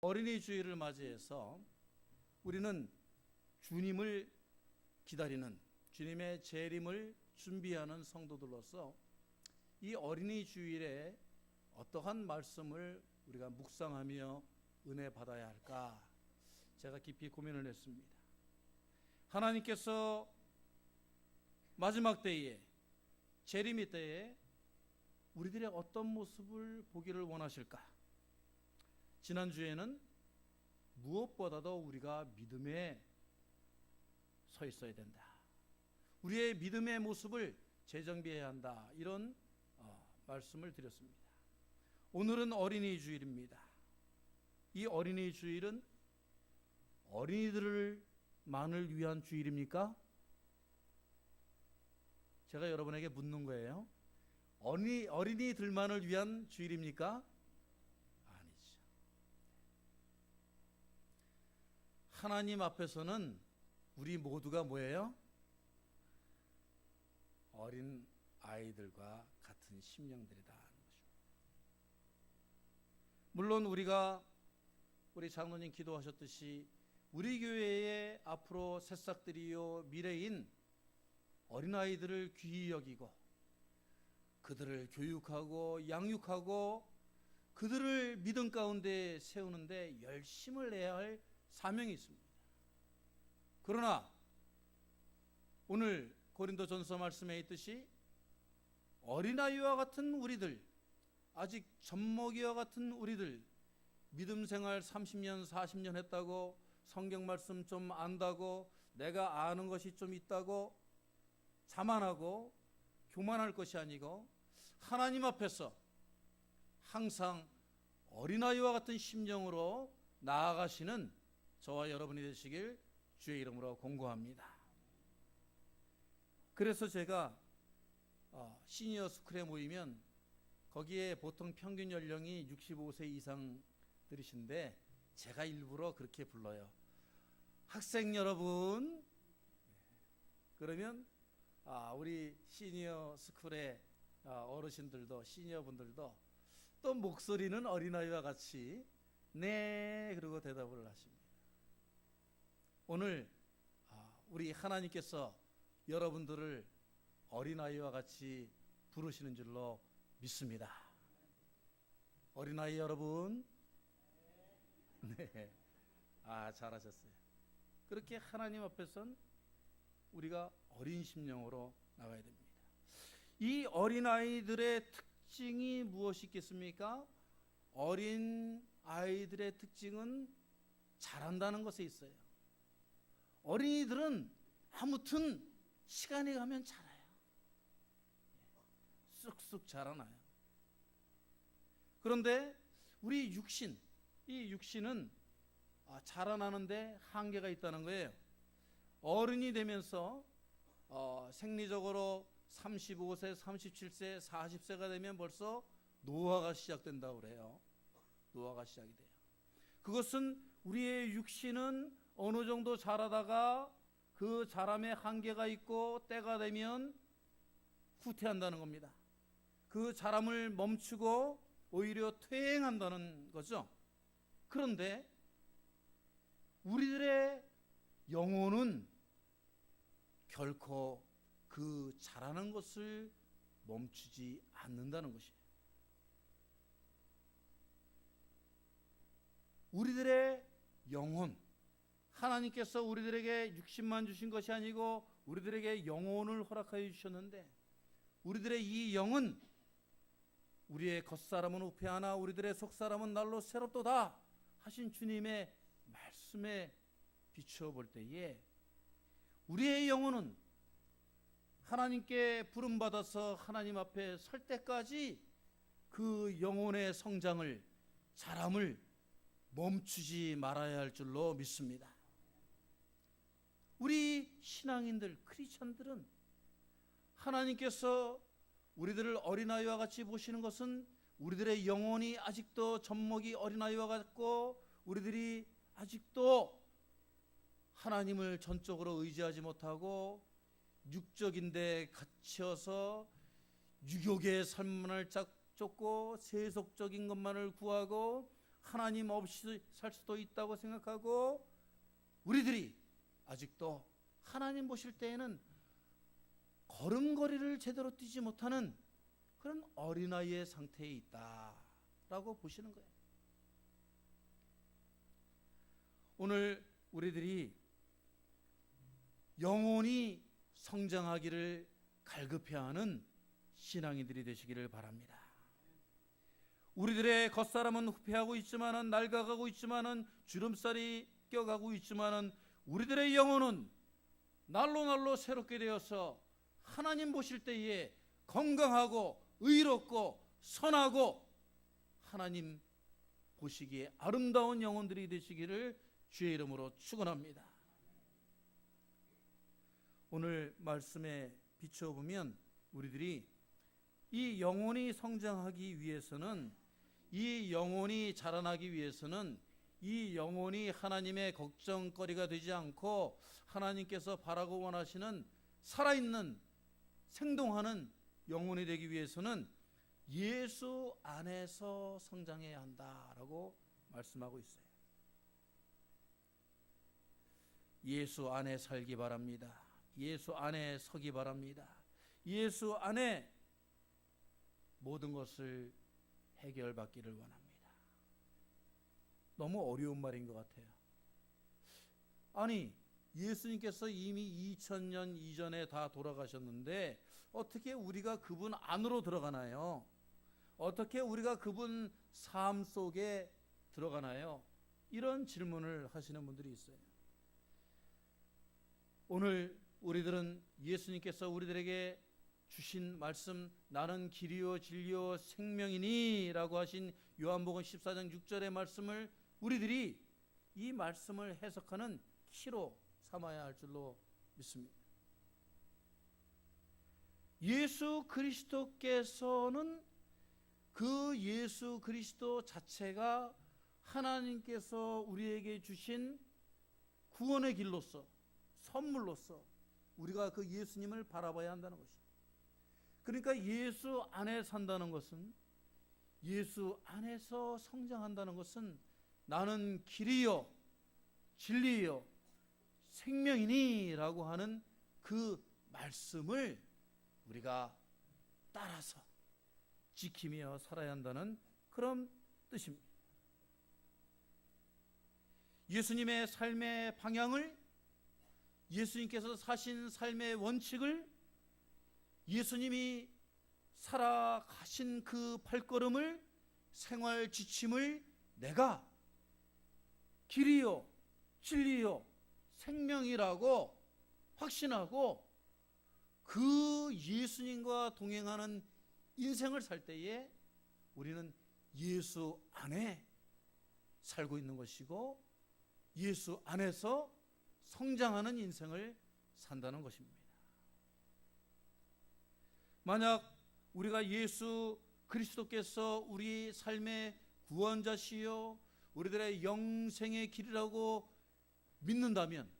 어린이 주일을 맞이해서 우리는 주님을 기다리는, 주님의 재림을 준비하는 성도들로서 이 어린이 주일에 어떠한 말씀을 우리가 묵상하며 은혜 받아야 할까, 제가 깊이 고민을 했습니다. 하나님께서 마지막 때에, 재림의 때에 우리들의 어떤 모습을 보기를 원하실까? 지난주에는 무엇보다도 우리가 믿음에 서 있어야 된다, 우리의 믿음의 모습을 재정비해야 한다, 이런 말씀을 드렸습니다. 오늘은 어린이 주일입니다. 이 어린이 주일은 어린이들만을 위한 주일입니까? 제가 여러분에게 묻는 거예요. 어린이들만을 위한 주일입니까? 아니죠. 하나님 앞에서는 우리 모두가 뭐예요? 어린 아이들과 같은 심령들이다 하는 것입니다. 물론 우리 장로님 기도하셨듯이 우리 교회의 앞으로 새싹들이요 미래인 어린아이들을 귀히 여기고 그들을 교육하고 양육하고 그들을 믿음 가운데 세우는데 열심을 내야 할 사명이 있습니다. 그러나 오늘 고린도전서 말씀에 있듯이 어린아이와 같은 우리들, 아직 젖먹이와 같은 우리들, 믿음 생활 30년 40년 했다고, 성경 말씀 좀 안다고, 내가 아는 것이 좀 있다고 자만하고 교만할 것이 아니고 하나님 앞에서 항상 어린아이와 같은 심령으로 나아가시는 저와 여러분이 되시길 주의 이름으로 공고합니다. 그래서 제가 시니어 스쿨에 모이면 거기에 보통 평균 연령이 65세 이상들이신데 제가 일부러 그렇게 불러요. 학생 여러분. 그러면 우리 시니어 스쿨의 어르신들도, 시니어분들도 또 목소리는 어린아이와 같이 네 그러고 대답을 하십니다. 오늘 우리 하나님께서 여러분들을 어린아이와 같이 부르시는 줄로 믿습니다. 어린아이 여러분, 네, 잘하셨어요. 그렇게 하나님 앞에선 우리가 어린 심령으로 나가야 됩니다. 이 어린아이들의 특징이 무엇이 있겠습니까? 어린 아이들의 특징은 잘한다는 것에 있어요. 어린이들은 아무튼 시간이 가면 자라요. 쑥쑥 자라나요. 그런데 우리 이 육신은 자라나는데 한계가 있다는 거예요. 어른이 되면서 생리적으로 35세, 37세, 40세가 되면 벌써 노화가 시작된다고 그래요. 노화가 시작이 돼요. 그것은 우리의 육신은 어느 정도 자라다가 그 자람의 한계가 있고 때가 되면 후퇴한다는 겁니다. 그 자람을 멈추고 오히려 퇴행한다는 거죠. 그런데 우리들의 영혼은 결코 그 자라는 것을 멈추지 않는다는 것이에요. 우리들의 영혼, 하나님께서 우리들에게 육신만 주신 것이 아니고 우리들에게 영혼을 허락하여 주셨는데, 우리들의 이 영은 우리의 겉사람은 후패하나 우리들의 속사람은 날로 새롭도다 하신 주님의 말씀에 비추어 볼 때에 우리의 영혼은 하나님께 부름받아서 하나님 앞에 설 때까지 그 영혼의 성장을, 자람을 멈추지 말아야 할 줄로 믿습니다. 우리 신앙인들, 크리스천들은 하나님께서 우리들을 어린아이와 같이 보시는 것은 우리들의 영혼이 아직도 젖먹이 어린아이와 같고 우리들이 아직도 하나님을 전적으로 의지하지 못하고 육적인 데 갇혀서 유욕의 삶만을 쫓고 세속적인 것만을 구하고 하나님 없이 살 수도 있다고 생각하고 우리들이 아직도 하나님 보실 때에는 걸음걸이를 제대로 뛰지 못하는 그런 어린아이의 상태에 있다라고 보시는 거예요. 오늘 우리들이 영혼이 성장하기를 갈급해하는 신앙인들이 되시기를 바랍니다. 우리들의 겉사람은 후패하고 있지만은, 낡아가고 있지만은, 주름살이 껴가고 있지만은, 우리들의 영혼은 날로 새롭게 되어서 하나님 보실 때에 건강하고 의롭고 선하고 하나님 보시기에 아름다운 영혼들이 되시기를 주의 이름으로 축원합니다. 오늘 말씀에 비춰보면 우리들이 이 영혼이 성장하기 위해서는, 이 영혼이 자라나기 위해서는, 이 영혼이 하나님의 걱정거리가 되지 않고 하나님께서 바라고 원하시는 살아있는 생동하는 영혼이 되기 위해서는 예수 안에서 성장해야 한다라고 말씀하고 있어요. 예수 안에 살기 바랍니다. 예수 안에 서기 바랍니다. 예수 안에 모든 것을 해결받기를 원합니다. 너무 어려운 말인 것 같아요. 아니, 예수님께서 이미 2000년 이전에 다 돌아가셨는데 어떻게 우리가 그분 안으로 들어가나요? 어떻게 우리가 그분 삶 속에 들어가나요? 이런 질문을 하시는 분들이 있어요. 오늘 우리들은 예수님께서 우리들에게 주신 말씀, 나는 길이요 진리요 생명이니 라고 하신 요한복음 14장 6절의 말씀을 우리들이 이 말씀을 해석하는 키로 삼아야 할 줄로 믿습니다. 예수 그리스도께서는 그 예수 그리스도 자체가 하나님께서 우리에게 주신 구원의 길로서, 선물로서 우리가 그 예수님을 바라봐야 한다는 것입니다. 그러니까 예수 안에 산다는 것은, 예수 안에서 성장한다는 것은 나는 길이요 진리요 생명이니 라고 하는 그 말씀을 우리가 따라서 지키며 살아야 한다는 그런 뜻입니다. 예수님의 삶의 방향을, 예수님께서 사신 삶의 원칙을, 예수님이 살아가신 그 발걸음을, 생활 지침을 내가 길이요 진리요 생명이라고 확신하고 그 예수님과 동행하는 인생을 살 때에 우리는 예수 안에 살고 있는 것이고 예수 안에서 성장하는 인생을 산다는 것입니다. 만약 우리가 예수 그리스도께서 우리 삶의 구원자시요 우리들의 영생의 길이라고 믿는다면,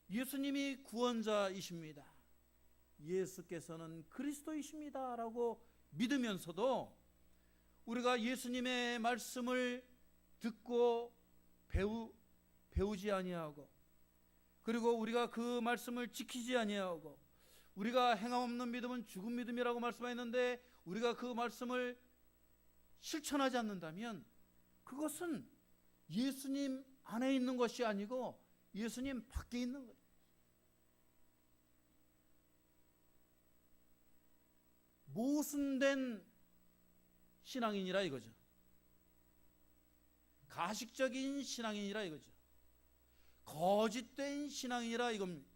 예수님이 구원자이십니다, 예수께서는 그리스도이십니다 라고 믿으면서도 우리가 예수님의 말씀을 듣고 배우지 아니하고, 그리고 우리가 그 말씀을 지키지 아니하고, 우리가 행함 없는 믿음은 죽은 믿음이라고 말씀하였는데 우리가 그 말씀을 실천하지 않는다면 그것은 예수님 안에 있는 것이 아니고 예수님 밖에 있는 거예요. 모순된 신앙인이라 이거죠. 가식적인 신앙인이라 이거죠. 거짓된 신앙인이라 이겁니다.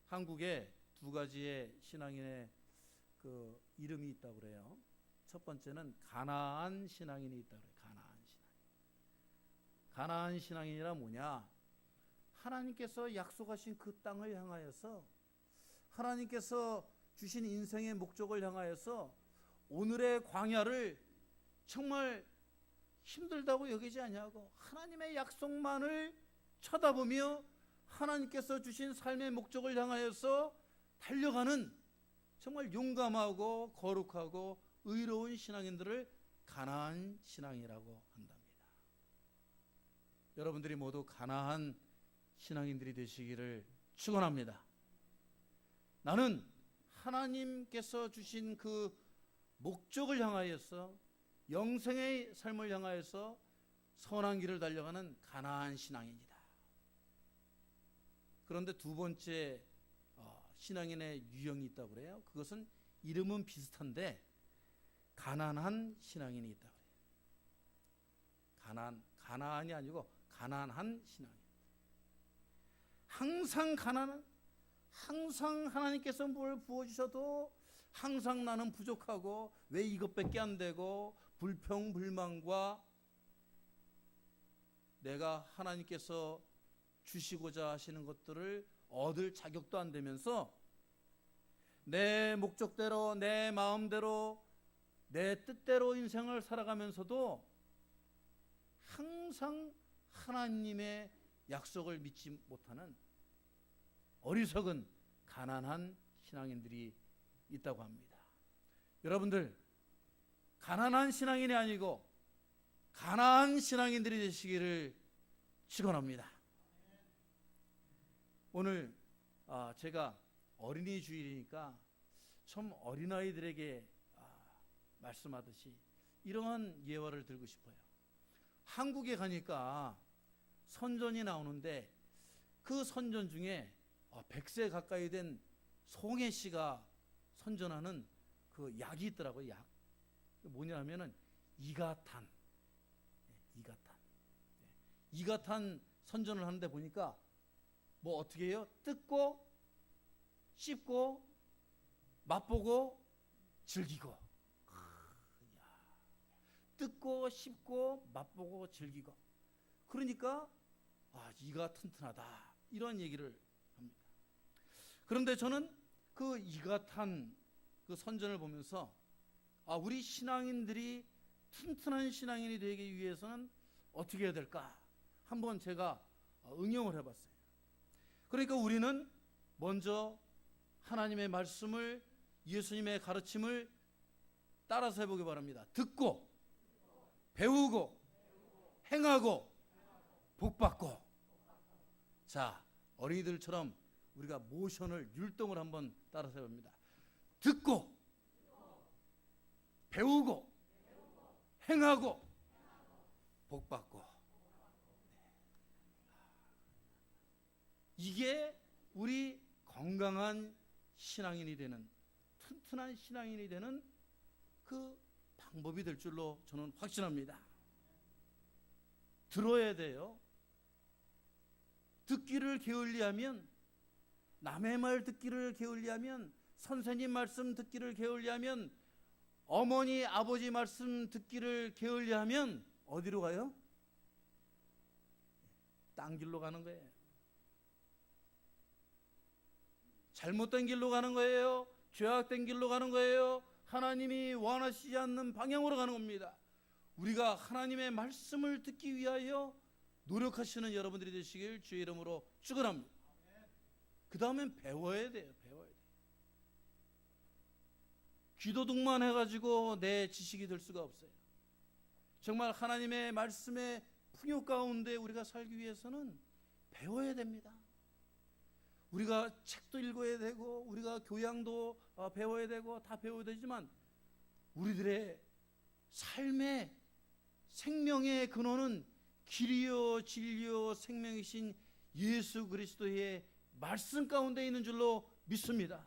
한국에 두 가지의 신앙인의 그 이름이 있다고 그래요. 첫 번째는 가나안 신앙인이 있다고 그래요. 가나안 신앙인이라 뭐냐? 하나님께서 약속하신 그 땅을 향하여서, 하나님께서 주신 인생의 목적을 향하여서 오늘의 광야를 정말 힘들다고 여기지 아니하고 하나님의 약속만을 쳐다보며 하나님께서 주신 삶의 목적을 향하여서 달려가는 정말 용감하고 거룩하고 의로운 신앙인들을 가나안 신앙이라고 한답니다. 여러분들이 모두 가나안 신앙인들이 되시기를 축원합니다. 나는 하나님께서 주신 그 목적을 향하여서, 영생의 삶을 향하여서 선한 길을 달려가는 가나안 신앙인이다. 그런데 두 번째 신앙인의 유형이 있다고 그래요. 그것은 이름은 비슷한데 가난한 신앙인이 있다고 그래요. 가나안이 아니고 가난한 신앙인. 항상 가난한, 항상 하나님께서 뭘 부어주셔도 항상 나는 부족하고 왜 이것밖에 안 되고, 불평불만과 내가 하나님께서 주시고자 하시는 것들을 얻을 자격도 안 되면서 내 목적대로, 내 마음대로, 내 뜻대로 인생을 살아가면서도 항상 하나님의 약속을 믿지 못하는 어리석은 가난한 신앙인들이 있다고 합니다. 여러분들, 가난한 신앙인이 아니고 가난한 신앙인들이 되시기를 축원합니다. 오늘 제가 어린이 주일이니까 좀 어린아이들에게 말씀하듯이 이러한 예화를 들고 싶어요. 한국에 가니까 선전이 나오는데 그 선전 중에 100세 가까이 된 송혜 씨가 선전하는 그 약이 있더라고요. 약. 뭐냐 하면은 이가탄. 이가탄 선전을 하는데 보니까 뭐 어떻게 해요? 뜯고 씹고 맛보고 즐기고. 뜯고 씹고 맛보고 즐기고. 그러니까 이가 튼튼하다, 이런 얘기를 합니다. 그런데 저는 그 이가탄 그 선전을 보면서 우리 신앙인들이 튼튼한 신앙인이 되기 위해서는 어떻게 해야 될까? 한번 제가 응용을 해봤어요. 그러니까 우리는 먼저 하나님의 말씀을, 예수님의 가르침을 따라서 해보기 바랍니다. 듣고 배우고 행하고 복받고. 자, 어린이들처럼 우리가 모션을, 율동을 한번 따라서 해봅니다. 듣고 배우고 행하고 복받고. 이게 우리 건강한 신앙인이 되는, 튼튼한 신앙인이 되는 그 방법이 될 줄로 저는 확신합니다. 들어야 돼요. 듣기를 게을리하면, 남의 말 듣기를 게을리하면, 선생님 말씀 듣기를 게을리하면, 어머니 아버지 말씀 듣기를 게을리하면 어디로 가요? 딴 길로 가는 거예요. 잘못된 길로 가는 거예요. 죄악된 길로 가는 거예요. 하나님이 원하시지 않는 방향으로 가는 겁니다. 우리가 하나님의 말씀을 듣기 위하여 노력하시는 여러분들이 되시길 주의 이름으로 축원합니다. 그 다음엔 배워야 돼요. 귀도둑만 해가지고 내 지식이 될 수가 없어요. 정말 하나님의 말씀의 풍요 가운데 우리가 살기 위해서는 배워야 됩니다. 우리가 책도 읽어야 되고, 우리가 교양도 배워야 되고, 다 배워야 되지만 우리들의 삶의 생명의 근원은 길이요 진리요 생명이신 예수 그리스도의 말씀 가운데 있는 줄로 믿습니다.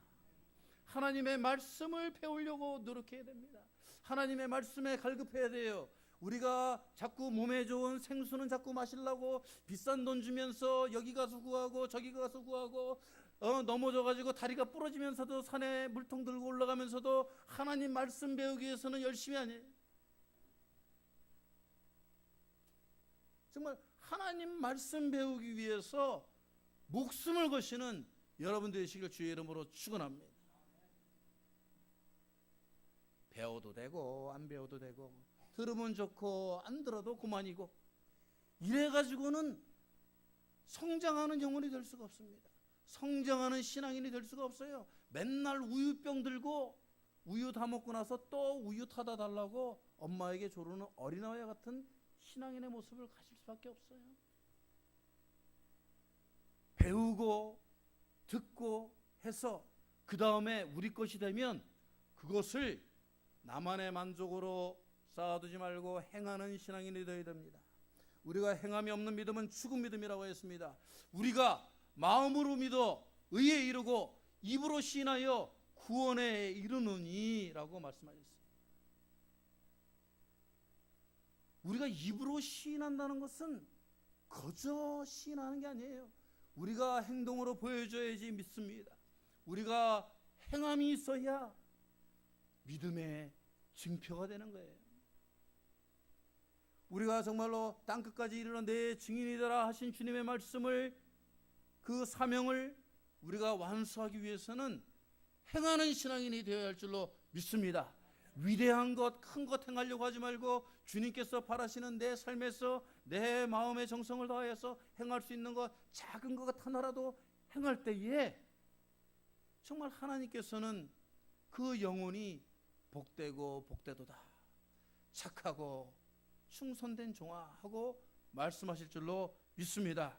하나님의 말씀을 배우려고 노력해야 됩니다. 하나님의 말씀에 갈급해야 돼요. 우리가 자꾸 몸에 좋은 생수는 자꾸 마시려고 비싼 돈 주면서 여기 가서 구하고 저기 가서 구하고, 넘어져가지고 다리가 부러지면서도 산에 물통 들고 올라가면서도 하나님 말씀 배우기 위해서는 열심히 아니에요. 정말 하나님 말씀 배우기 위해서 목숨을 거시는 여러분 되시길 주의 이름으로 축원합니다. 배워도 되고 안 배워도 되고, 들으면 좋고 안 들어도 그만이고, 이래가지고는 성장하는 영혼이 될 수가 없습니다. 성장하는 신앙인이 될 수가 없어요. 맨날 우유병 들고 우유 다 먹고 나서 또 우유 타다 달라고 엄마에게 조르는 어린아이와 같은 신앙인의 모습을 가질 수밖에 없어요. 배우고 듣고 해서 그 다음에 우리 것이 되면 그것을 나만의 만족으로 쌓아두지 말고 행하는 신앙인이 되어야 됩니다. 우리가 행함이 없는 믿음은 죽은 믿음이라고 했습니다. 우리가 마음으로 믿어 의에 이르고 입으로 시인하여 구원에 이르느니 라고 말씀하셨어요. 우리가 입으로 시인한다는 것은 거저 시인하는 게 아니에요. 우리가 행동으로 보여줘야지 믿습니다. 우리가 행함이 있어야 믿음의 증표가 되는 거예요. 우리가 정말로 땅끝까지 이르러 내 증인이 되라 하신 주님의 말씀을, 그 사명을 우리가 완수하기 위해서는 행하는 신앙인이 되어야 할 줄로 믿습니다. 위대한 것, 큰 것 행하려고 하지 말고 주님께서 바라시는 내 삶에서 내 마음의 정성을 다해서 행할 수 있는 것, 작은 것 하나라도 행할 때에 정말 하나님께서는 그 영혼이 복되고 복되도다, 착하고 충성된 종아 하고 말씀하실 줄로 믿습니다.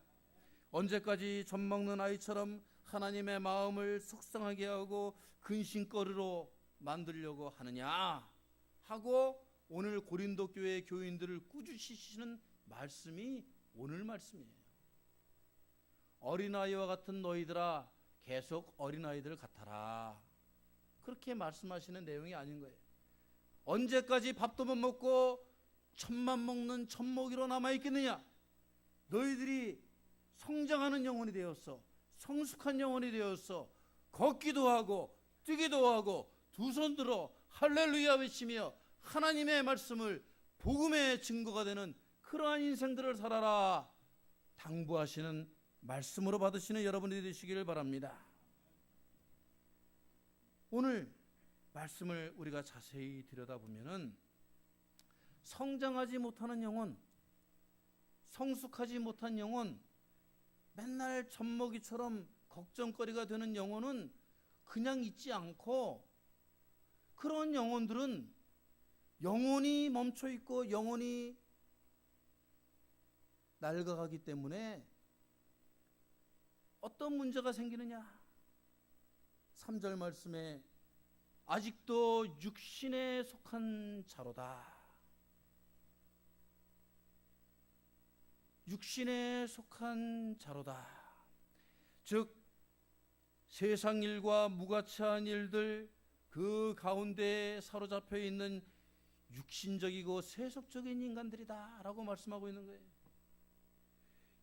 언제까지 젖 먹는 아이처럼 하나님의 마음을 속상하게 하고 근심거리로 만들려고 하느냐 하고 오늘 고린도 교회 교인들을 꾸짖으시는 말씀이 오늘 말씀이에요. 어린아이와 같은 너희들아 계속 어린아이들 같아라, 그렇게 말씀하시는 내용이 아닌 거예요. 언제까지 밥도 못 먹고 젖만 먹는 젖먹이로 남아있겠느냐? 너희들이 성장하는 영혼이 되었어, 성숙한 영혼이 되었어, 걷기도 하고 뛰기도 하고 두 손 들어 할렐루야 외치며 하나님의 말씀을 복음의 증거가 되는 그러한 인생들을 살아라 당부하시는 말씀으로 받으시는 여러분들이 되시기를 바랍니다. 오늘 말씀을 우리가 자세히 들여다보면은 성장하지 못하는 영혼, 성숙하지 못한 영혼, 맨날 젖먹이처럼 걱정거리가 되는 영혼은 그냥 있지 않고, 그런 영혼들은 영혼이 멈춰있고 영혼이 낡아가기 때문에 어떤 문제가 생기느냐? 3절 말씀에 아직도 육신에 속한 자로다. 육신에 속한 자로다. 즉 세상 일과 무가치한 일들 그 가운데 사로잡혀 있는 육신적이고 세속적인 인간들이다 라고 말씀하고 있는 거예요.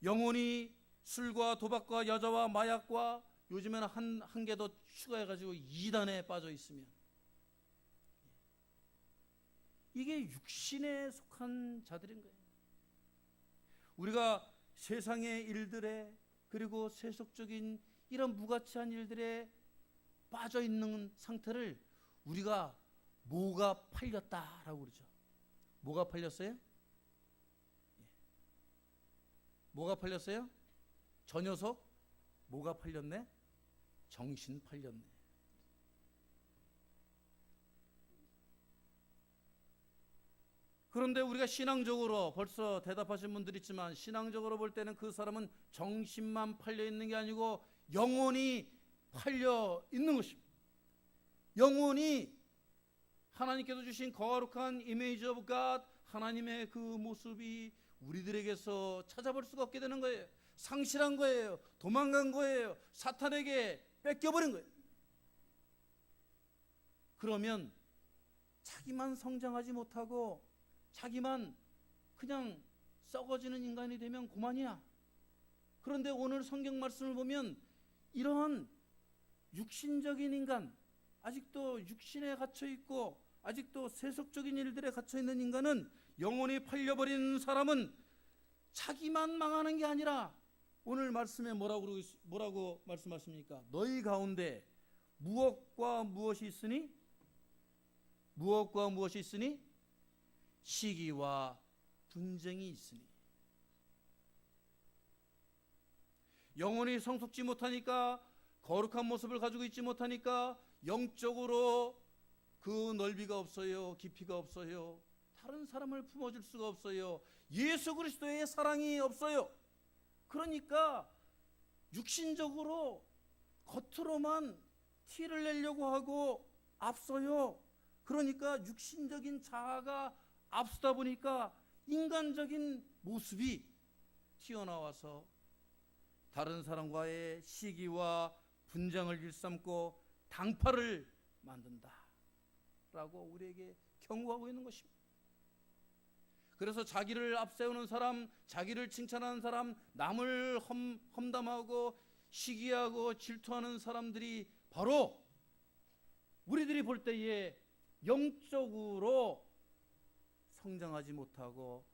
영혼이 술과 도박과 여자와 마약과 요즘에는 한 개 더 추가해가지고 이단에 빠져 있으면 이게 육신에 속한 자들인 거예요. 우리가 세상의 일들에 그리고 세속적인 이런 무가치한 일들에 빠져 있는 상태를 우리가 뭐가 팔렸다라고 그러죠. 뭐가 팔렸어요? 뭐가 팔렸어요? 저 녀석 뭐가 팔렸네? 정신 팔렸네. 그런데 우리가 신앙적으로 벌써 대답하신 분들 있지만 신앙적으로 볼 때는 그 사람은 정신만 팔려 있는 게 아니고 영혼이 팔려 있는 것입니다. 영혼이 하나님께서 주신 거룩한 이미지 오브 갓, 하나님의 그 모습이 우리들에게서 찾아볼 수가 없게 되는 거예요. 상실한 거예요. 도망간 거예요. 사탄에게 뺏겨버린 거예요. 그러면 자기만 성장하지 못하고 자기만 그냥 썩어지는 인간이 되면 그만이야. 그런데 오늘 성경 말씀을 보면 이러한 육신적인 인간, 아직도 육신에 갇혀있고 아직도 세속적인 일들에 갇혀있는 인간은, 영혼이 팔려버린 사람은 자기만 망하는 게 아니라 오늘 말씀에 뭐라고 말씀하십니까? 너희 가운데 무엇과 무엇이 있으니? 무엇과 무엇이 있으니? 시기와 분쟁이 있으니. 영혼이 성숙지 못하니까, 거룩한 모습을 가지고 있지 못하니까 영적으로 그 넓이가 없어요. 깊이가 없어요. 다른 사람을 품어줄 수가 없어요. 예수 그리스도의 사랑이 없어요. 그러니까 육신적으로 겉으로만 티를 내려고 하고 앞서요. 그러니까 육신적인 자아가 앞서다 보니까 인간적인 모습이 튀어나와서 다른 사람과의 시기와 분쟁을 일삼고 당파를 만든다 라고 우리에게 경고하고 있는 것입니다. 그래서 자기를 앞세우는 사람, 자기를 칭찬하는 사람, 남을 험담하고 시기하고 질투하는 사람들이 바로 우리들이 볼 때에 영적으로 성장하지 못하고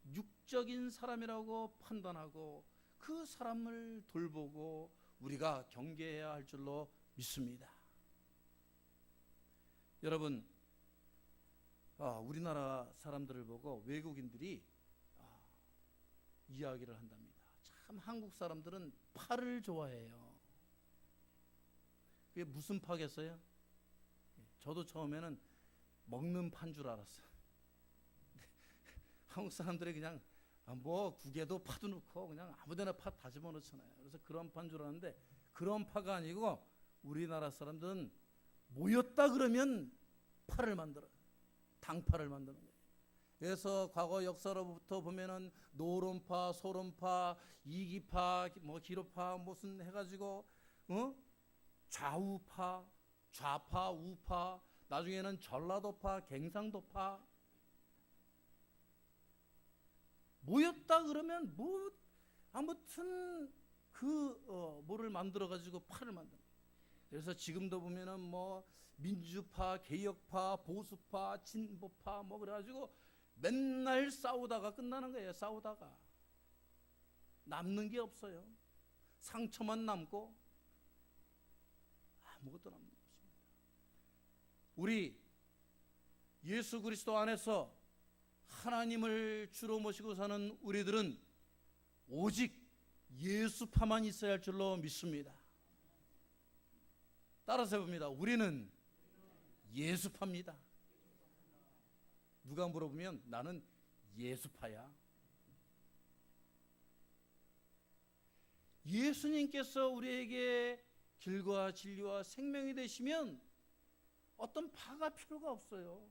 육적인 사람이라고 판단하고 그 사람을 돌보고 우리가 경계해야 할 줄로 믿습니다. 여러분, 우리나라 사람들을 보고 외국인들이 이야기를 한답니다. 참 한국 사람들은 파를 좋아해요. 그게 무슨 파겠어요? 저도 처음에는 먹는 파인 줄 알았어요. 한국 사람들이 그냥 뭐 국에도 파도 넣고 그냥 아무데나 파 다 집어넣잖아요. 그래서 그런 파인 줄 알았는데 그런 파가 아니고 우리나라 사람들은 모였다 그러면 파를 만들어요. 당파를 만드는 거예요. 그래서 과거 역사로부터 보면은 노론파, 소론파, 이기파, 뭐 기로파 무슨 해가지고 좌우파, 좌파, 우파, 나중에는 전라도파, 갱상도파 모였다 그러면 뭐 아무튼 뭐를 만들어 가지고 파를 만드는 거예요. 그래서 지금도 보면은 뭐 민주파, 개혁파, 보수파, 진보파 뭐 그래가지고 맨날 싸우다가 끝나는 거예요. 싸우다가 남는 게 없어요. 상처만 남고 아무것도 남는 것입니다. 우리 예수 그리스도 안에서 하나님을 주로 모시고 사는 우리들은 오직 예수파만 있어야 할 줄로 믿습니다. 따라서 해봅니다. 우리는 예수파입니다. 누가 물어보면 나는 예수파야. 예수님께서 우리에게 길과 진리와 생명이 되시면 어떤 파가 필요가 없어요.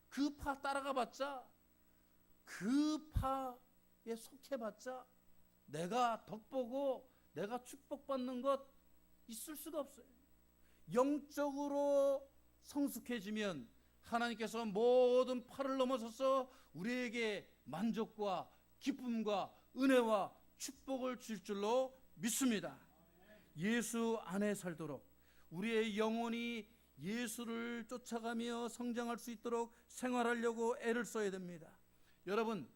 그 파 따라가 봤자, 그 파에 속해봤자 내가 덕보고 내가 축복받는 것 있을 수가 없어요. 영적으로 성숙해지면 하나님께서 모든 파를 넘어서서 우리에게 만족과 기쁨과 은혜와 축복을 줄 줄로 믿습니다. 예수 안에 살도록 우리의 영혼이 예수를 쫓아가며 성장할 수 있도록 생활하려고 애를 써야 됩니다. 여러분,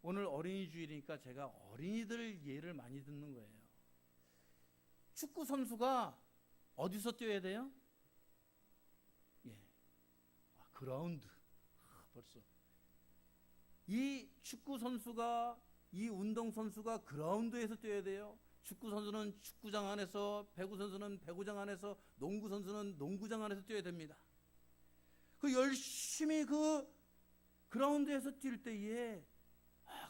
오늘 어린이 주일이니까 제가 어린이들 예를 많이 듣는 거예요. 축구 선수가 어디서 뛰어야 돼요? 그라운드. 벌써 이 축구 선수가, 이 운동 선수가 그라운드에서 뛰어야 돼요. 축구 선수는 축구장 안에서, 배구 선수는 배구장 안에서, 농구 선수는 농구장 안에서 뛰어야 됩니다. 그 열심히 그 그라운드에서 뛸 때에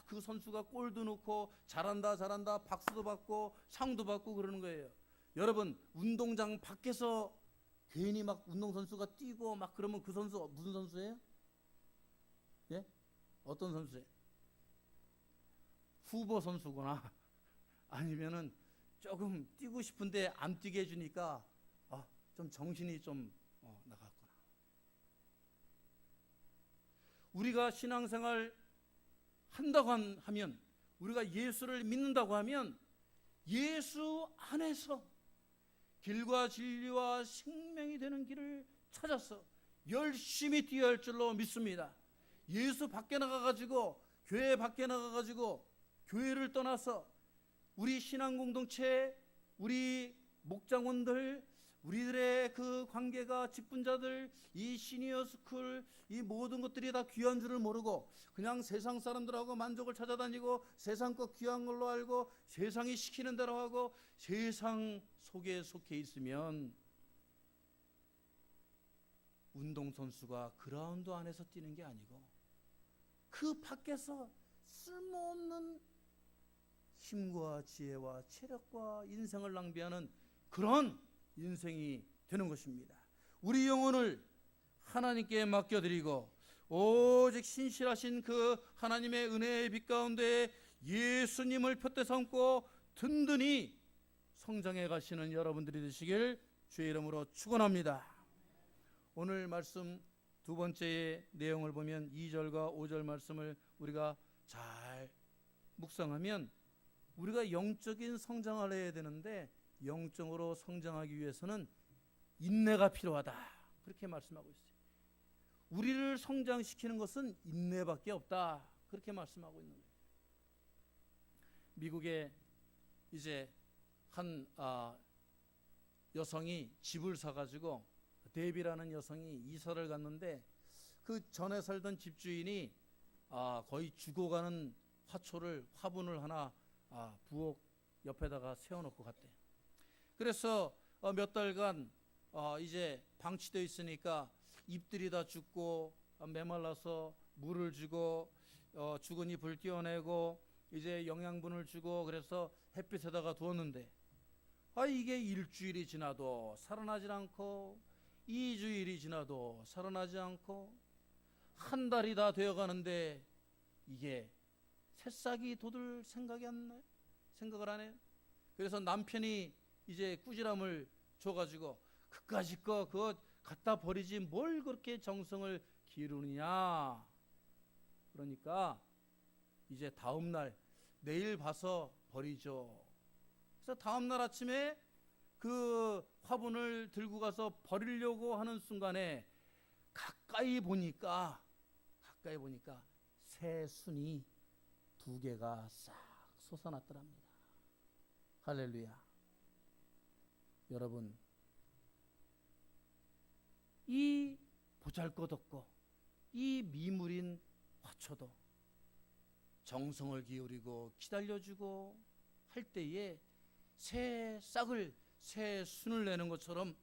그 선수가 골도 넣고 잘한다 잘한다 박수도 받고 상도 받고 그러는 거예요. 여러분, 운동장 밖에서 괜히 막 운동선수가 뛰고 막 그러면 그 선수 무슨 선수예요? 예? 어떤 선수예요? 후보 선수구나. 아니면은 조금 뛰고 싶은데 안 뛰게 해주니까 좀 정신이 좀 나갔구나. 우리가 신앙생활 한다고 하면, 우리가 예수를 믿는다고 하면 예수 안에서 길과 진리와 생명이 되는 길을 찾아서 열심히 뛰어야 할 줄로 믿습니다. 예수 밖에 나가가지고, 교회 밖에 나가가지고, 교회를 떠나서 우리 신앙 공동체, 우리 목장원들, 우리들의 그 관계가, 직분자들, 이 시니어 스쿨, 이 모든 것들이 다 귀한 줄을 모르고 그냥 세상 사람들하고 만족을 찾아다니고 세상 것 귀한 걸로 알고 세상이 시키는 대로 하고 세상 속에 속해 있으면 운동선수가 그라운드 안에서 뛰는 게 아니고 그 밖에서 쓸모없는 힘과 지혜와 체력과 인생을 낭비하는 그런 인생이 되는 것입니다. 우리 영혼을 하나님께 맡겨드리고 오직 신실하신 그 하나님의 은혜의 빛 가운데 예수님을 표대 삼고 든든히 성장해 가시는 여러분들이 되시길 주의 이름으로 축원합니다. 오늘 말씀 두 번째의 내용을 보면 2절과 5절 말씀을 우리가 잘 묵상하면 우리가 영적인 성장을 해야 되는데 영적으로 성장하기 위해서는 인내가 필요하다, 그렇게 말씀하고 있어요. 우리를 성장시키는 것은 인내밖에 없다, 그렇게 말씀하고 있는 거예요. 미국에 이제 한 여성이 집을 사가지고 데비라는 여성이 이사를 갔는데 그 전에 살던 집주인이 거의 죽어가는 화분을 하나 부엌 옆에다가 세워놓고 갔대요. 그래서 몇 달간 이제 방치되어 있으니까 잎들이 다 죽고 메말라서 물을 주고 죽은 잎을 떼어내고 이제 영양분을 주고 그래서 햇빛에다가 두었는데 이게 일주일이 지나도 살아나질 않고 2주일이 지나도 살아나지 않고 한 달이 다 되어가는데 이게 새싹이 돋을 생각이 안 나요? 생각을 안 해요? 그래서 남편이 이제 꾸지람을 줘가지고 그까짓 거 그거 갖다 버리지 뭘 그렇게 정성을 기르느냐. 그러니까 이제 다음날 내일 봐서 버리죠. 그래서 다음날 아침에 그 화분을 들고 가서 버리려고 하는 순간에 가까이 보니까 새순이 2개가 싹 솟아났더랍니다. 할렐루야. 여러분, 이 보잘것없고 이 미물인 화초도 정성을 기울이고 기다려주고 할 때에 새 순을 내는 것처럼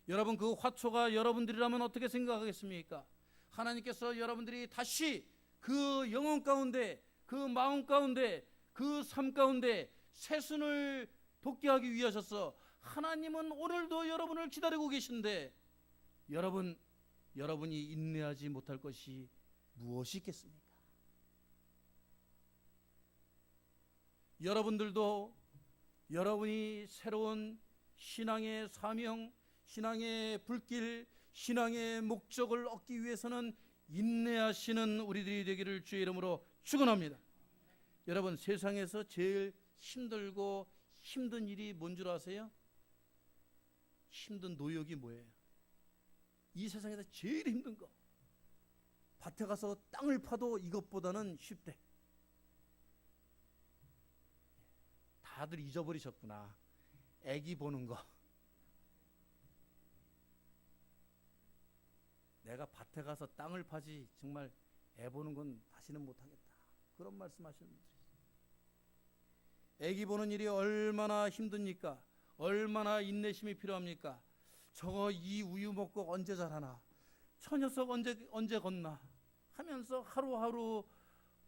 여러분, 그 화초가 여러분들이라면 어떻게 생각하겠습니까? 하나님께서 여러분들이 다시 그 영혼 가운데, 그 마음 가운데, 그 삶 가운데 새순을 돋게 하기 위하셔서 하나님은 오늘도 여러분을 기다리고 계신데 여러분이 인내하지 못할 것이 무엇이 있겠습니까? 여러분들도 여러분이 새로운 신앙의 사명, 신앙의 불길, 신앙의 목적을 얻기 위해서는 인내하시는 우리들이 되기를 주의 이름으로 축원합니다. 여러분, 세상에서 제일 힘들고 힘든 일이 뭔 줄 아세요? 힘든 노역이 뭐예요? 이 세상에서 제일 힘든 거, 밭에 가서 땅을 파도 이것보다는 쉽대. 다들 잊어버리셨구나. 애기 보는 거. 내가 밭에 가서 땅을 파지 정말 애 보는 건 다시는 못하겠다, 그런 말씀하시는 분들이 있어요. 애기 보는 일이 얼마나 힘듭니까? 얼마나 인내심이 필요합니까? 저거 이 우유 먹고 언제 자라나, 저 녀석 언제 걷나 하면서 하루하루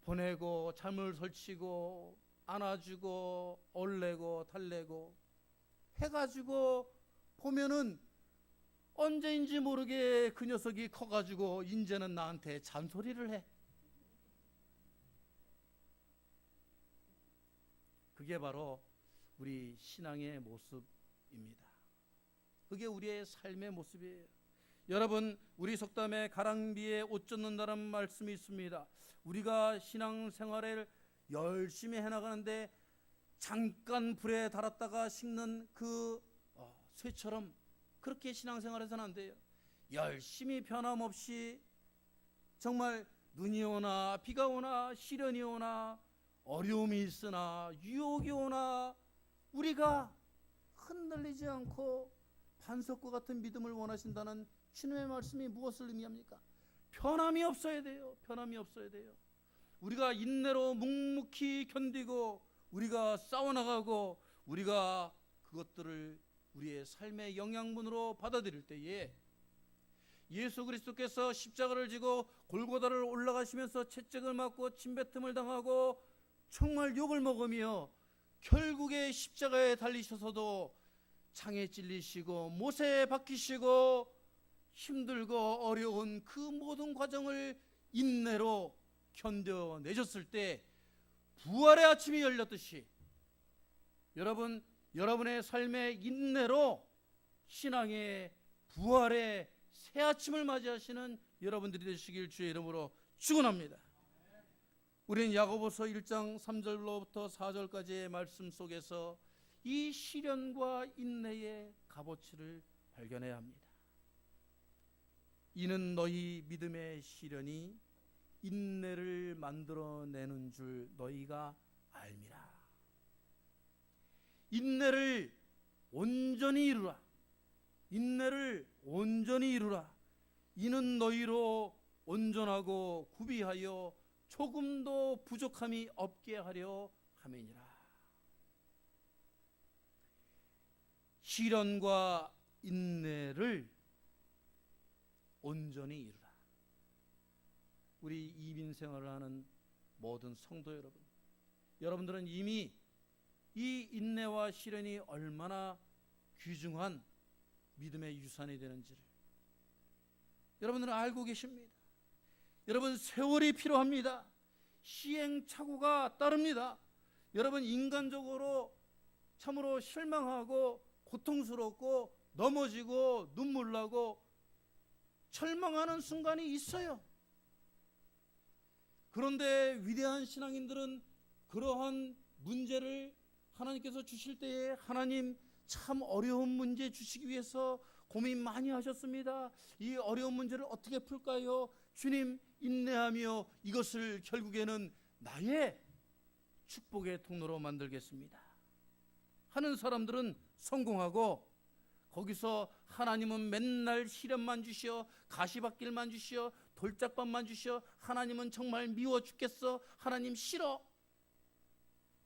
보내고 잠을 설치고 안아주고 얼래고 달래고 해가지고 보면은 언제인지 모르게 그 녀석이 커가지고 이제는 나한테 잔소리를 해. 그게 바로 우리 신앙의 모습입니다. 그게 우리의 삶의 모습이에요. 여러분, 우리 속담에 가랑비에 옷 젖는다는 말씀이 있습니다. 우리가 신앙생활을 열심히 해나가는데 잠깐 불에 달았다가 식는 그 쇠처럼 그렇게 신앙생활해서는 안 돼요. 열심히 변함없이 정말 눈이 오나 비가 오나 시련이 오나 어려움이 있으나 유혹이 오나 우리가 흔들리지 않고 반석과 같은 믿음을 원하신다는 주님의 말씀이 무엇을 의미합니까? 변함이 없어야 돼요. 변함이 없어야 돼요. 우리가 인내로 묵묵히 견디고 우리가 싸워나가고 우리가 그것들을 우리의 삶의 영양분으로 받아들일 때에 예수 그리스도께서 십자가를 지고 골고다를 올라가시면서 채찍을 맞고 침뱉음을 당하고 정말 욕을 먹으며 결국에 십자가에 달리셔서도 창에 찔리시고 못에 박히시고 힘들고 어려운 그 모든 과정을 인내로 견뎌내셨을 때 부활의 아침이 열렸듯이 여러분의 삶의 인내로 신앙의 부활의 새 아침을 맞이하시는 여러분들이 되시길 주의 이름으로 축원합니다. 우리는 야고보서 1장 3절로부터 4절까지의 말씀 속에서 이 시련과 인내의 값어치를 발견해야 합니다. 이는 너희 믿음의 시련이 인내를 만들어내는 줄 너희가 알미라. 인내를 온전히 이루라. 인내를 온전히 이루라. 이는 너희로 온전하고 구비하여 조금도 부족함이 없게 하려 함이니라. 시련과 인내를 온전히 이루라. 우리 이민 생활을 하는 모든 성도 여러분, 여러분들은 이미 이 인내와 시련이 얼마나 귀중한 믿음의 유산이 되는지를 여러분들은 알고 계십니다. 여러분, 세월이 필요합니다. 시행착오가 따릅니다. 여러분, 인간적으로 참으로 실망하고 고통스럽고 넘어지고 눈물 나고 절망하는 순간이 있어요. 그런데 위대한 신앙인들은 그러한 문제를 하나님께서 주실 때에 하나님 참 어려운 문제 주시기 위해서 고민 많이 하셨습니다. 이 어려운 문제를 어떻게 풀까요? 주님, 인내하며 이것을 결국에는 나의 축복의 통로로 만들겠습니다 하는 사람들은 성공하고, 거기서 하나님은 맨날 시련만 주시어, 가시밭길만 주시어, 돌짝밭만 주시어, 하나님은 정말 미워 죽겠어, 하나님 싫어,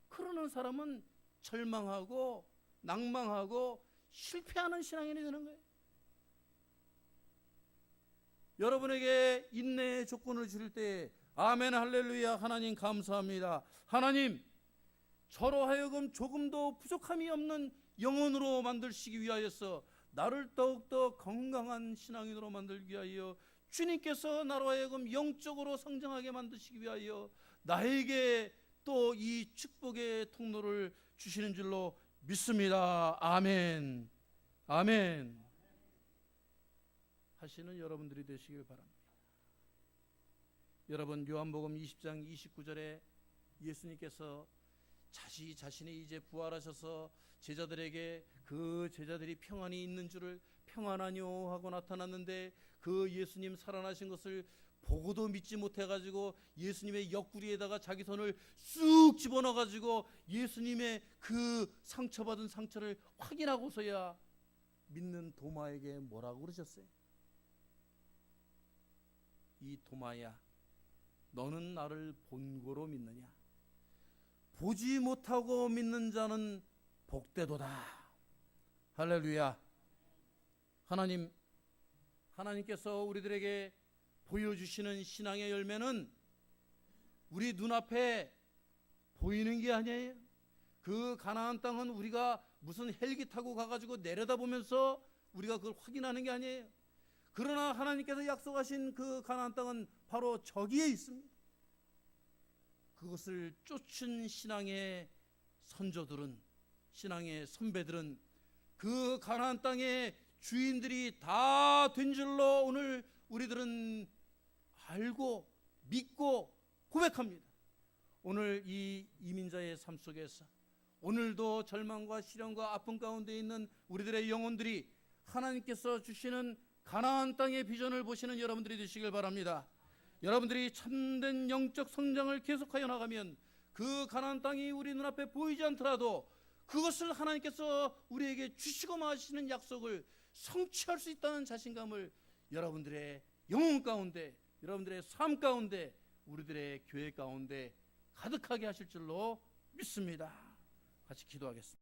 그러는 사람은 절망하고 낭망하고 실패하는 신앙인이 되는 거예요. 여러분에게 인내의 조건을 주실 때 아멘 할렐루야, 하나님 감사합니다. 하나님, 저로 하여금 조금도 부족함이 없는 영혼으로 만드시기 위하여서 나를 더욱더 건강한 신앙인으로 만들기 위하여 주님께서 나로 하여금 영적으로 성장하게 만드시기 위하여 나에게 또 이 축복의 통로를 주시는 줄로 믿습니다. 아멘. 아멘. 하시는 여러분들이 되시길 바랍니다. 여러분, 요한복음 20장 29절에 예수님께서 자신이 이제 부활하셔서 제자들에게 그 제자들이 평안이 있는 줄을 평안하뇨 하고 나타났는데, 그 예수님 살아나신 것을 보고도 믿지 못해가지고 예수님의 옆구리에다가 자기 손을 쑥 집어넣어가지고 예수님의 그 상처받은 상처를 확인하고서야 믿는 도마에게 뭐라고 그러셨어요? 이 도마야, 너는 나를 본고로 믿느냐? 보지 못하고 믿는 자는 복되도다. 할렐루야. 하나님께서 우리들에게 보여주시는 신앙의 열매는 우리 눈앞에 보이는 게 아니에요. 그 가나안 땅은 우리가 무슨 헬기 타고 가가지고 내려다보면서 우리가 그걸 확인하는 게 아니에요. 그러나 하나님께서 약속하신 그 가나안 땅은 바로 저기에 있습니다. 그것을 쫓은 신앙의 선조들은, 신앙의 선배들은 그 가나안 땅의 주인들이 다 된 줄로 오늘 우리들은 알고 믿고 고백합니다. 오늘 이 이민자의 삶 속에서 오늘도 절망과 시련과 아픔 가운데 있는 우리들의 영혼들이 하나님께서 주시는 가나안 땅의 비전을 보시는 여러분들이 되시길 바랍니다. 여러분들이 참된 영적 성장을 계속하여 나가면 그 가나안 땅이 우리 눈앞에 보이지 않더라도 그것을 하나님께서 우리에게 주시고 마시는 약속을 성취할 수 있다는 자신감을 여러분들의 영혼 가운데, 여러분들의 삶 가운데, 우리들의 교회 가운데 가득하게 하실 줄로 믿습니다. 같이 기도하겠습니다.